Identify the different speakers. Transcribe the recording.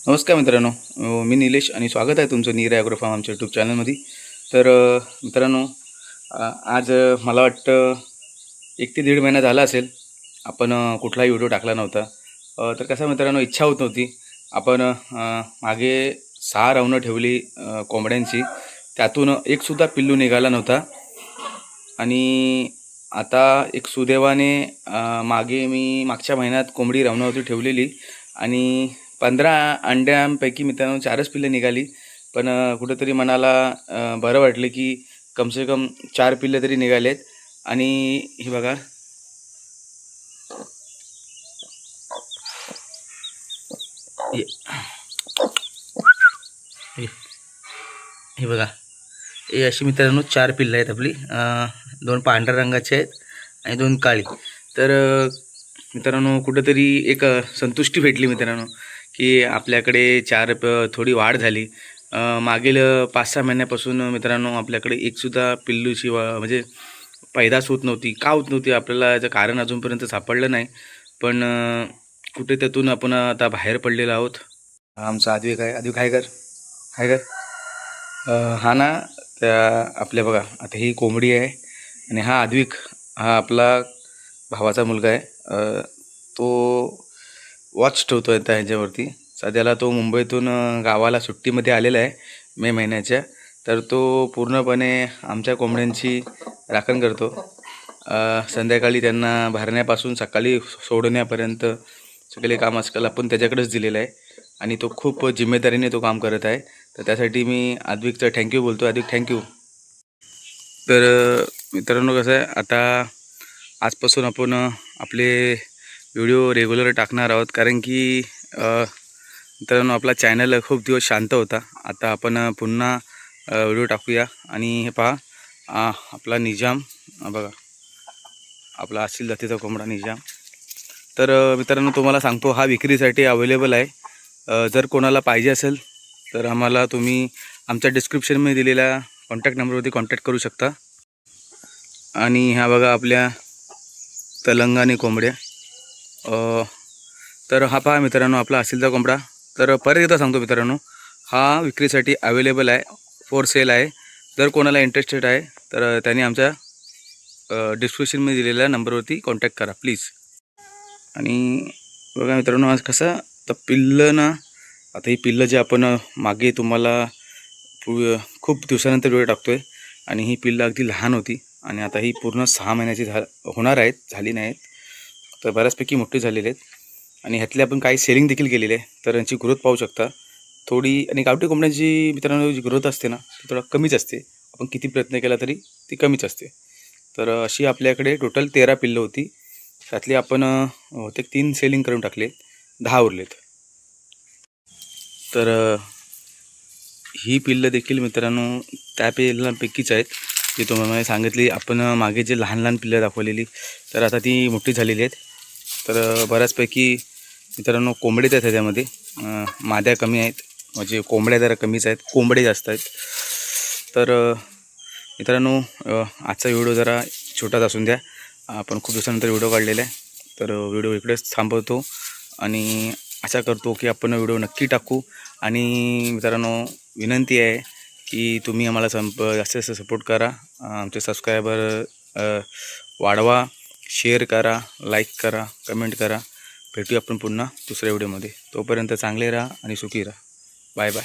Speaker 1: नमस्कार मित्रांनो, मी निलेश आणि स्वागत आहे तुमचं नीर ॲग्रो फार्म आमच्या यूट्यूब चॅनलमध्ये. तर मित्रांनो, आज मला वाटतं 1 ते दीड महिना झाला असेल आपण कुठलाही व्हिडिओ टाकला नव्हता. तर कसं मित्रांनो, इच्छा होत नव्हती. आपण मागे 6 रावणं ठेवली कोंबड्यांची, त्यातून एकसुद्धा पिल्लू निघाला नव्हता. आणि आता एक सुदैवाने मागे मी मागच्या महिन्यात कोंबडी रावणावरती ठेवलेली आणि 15 अंड्यांपैकी मित्रांनो 4च पिल्लं निघाली. पण कुठेतरी मनाला बरं वाटलं की कमसे कम 4 पिल्लं तरी निघालेत. आणि हे बघा, हे बघा, हे अशी मित्रांनो 4 पिल्लं आहेत आपली. 2 पांढऱ्या रंगाचे आहेत आणि 2 काळी. तर मित्रांनो, कुठंतरी एक संतुष्टी भेटली मित्रांनो की आपल्याकडे 4 थोडी वाढ झाली. मागील 5-6 महिन्यापासून मित्रांनो आपल्याकडे एकसुद्धा पिल्लूची म्हणजे पैदास होत नव्हती. का होत नव्हती आपल्याला याचं कारण अजूनपर्यंत सापडलं नाही. पण कुठे त्यातून आपण आता बाहेर पडलेलो आहोत. आमचा आद्विक आहे. आद्विक हाय कर. हा ना, त्या आपल्या बघा, आता ही कोंबडी आहे आणि हा आद्विक, हा आपला भावाचा मुलगा आहे. तो वॉच ठेवतो आहे त्या ह्याच्यावरती. सध्याला तो मुंबईतून गावाला सुट्टीमध्ये आलेला आहे मे महिन्याच्या. तर तो पूर्णपणे आमच्या कोंबड्यांची राखण करतो. संध्याकाळी त्यांना भरण्यापासून सकाळी सोडण्यापर्यंत सगळे काम आजकाल आपण त्याच्याकडेच दिलेलं आहे आणि तो खूप जिम्मेदारीने तो काम करत आहे. तर त्यासाठी मी आद्विकचं थँक्यू बोलतो. आद्विक, थँक्यू. तर मित्रांनो, कसं आहे, आता आजपासून आपण आपले व्हिडिओ रेग्युलर टाकणार आहोत. कारण की मित्रांनो, आपला चॅनल खूप दिवस शांत होता. आता आपण पुन्हा व्हिडिओ टाकूया. आणि हे पहा, आपला निजाम बघा, आपला असील जातीचा कोंबडा निजाम. तर मित्रांनो, तुम्हाला सांगतो, हा विक्रीसाठी अवेलेबल आहे. जर कोणाला पाहिजे असेल तर आम्हाला तुम्ही आमच्या डिस्क्रिप्शनमध्ये दिलेल्या कॉन्टॅक्ट नंबरवरती कॉन्टॅक्ट करू शकता. आणि ह्या बघा आपल्या तेलंगाणी कोंबड्या. तर हा पहा मित्रांनो, आपला असीलचा कोंबडा. तर परत एकदा सांगतो मित्रांनो, हा विक्रीसाठी अवेलेबल आहे, फॉर सेल आहे. जर कोणाला इंटरेस्टेड आहे तर त्यांनी आमच्या डिस्क्रिप्शनमध्ये दिलेल्या नंबरवरती कॉन्टॅक्ट करा प्लीज. आणि बघा मित्रांनो, आज कसं तर पिल्लं ना, आता ही पिल्लं जे आपण मागे तुम्हाला खूप दिवसानंतर व्हिडिओ टाकतो आहे आणि ही पिल्लं अगदी लहान होती आणि आता ही पूर्ण 6 महिन्याची होणार आहेत, झाली नाहीत. तर बऱ्याचपैकी मोठी झालेली आहेत आणि ह्यातले आपण काही सेलिंग देखील केलेली आहे. तर यांची ग्रोथ पाहू शकता थोडी. आणि गावठी कोंबड्यांची मित्रांनो जी ग्रोथ असते ना, ती थोडा कमीच असते. आपण किती प्रयत्न केला तरी ती कमीच असते. तर अशी आपल्याकडे टोटल 13 पिल्लं होती. त्यातली आपण होते 3 सेलिंग करून टाकले, 10 उरलेत. तर ही पिल्लं देखील मित्रांनो त्या पिल्लांपैकीच आहेत जी तुम्हाला सांगितली आपण मागे जे लहान लहान पिल्लं दाखवलेली. तर आता ती मोठी झालेली आहेत. तर बऱ्याचपैकी मित्रांनो कोंबडीच आहेत त्याच्यामध्ये. माद्या कमी आहेत, म्हणजे कोंबड्या जरा कमीच आहेत, कोंबडे जास्त आहेत. तर मित्रांनो, आजचा व्हिडिओ जरा छोटाच असून द्या. आपण खूप दिवसानंतर व्हिडिओ काढलेला आहे. तर व्हिडिओ इकडेच थांबवतो आणि आशा करतो की आपण व्हिडिओ नक्की टाकू. आणि मित्रांनो, विनंती आहे की तुम्ही आम्हाला जास्त जास्त सपोर्ट करा. आमचे सबस्क्रायबर वाढवा, शेअर करा, लाईक करा, कमेंट करा. भेटूया आपण पुन्हा दुसऱ्या व्हिडिओमध्ये. तोपर्यंत चांगले राहा आणि सुखी राहा. Bye bye.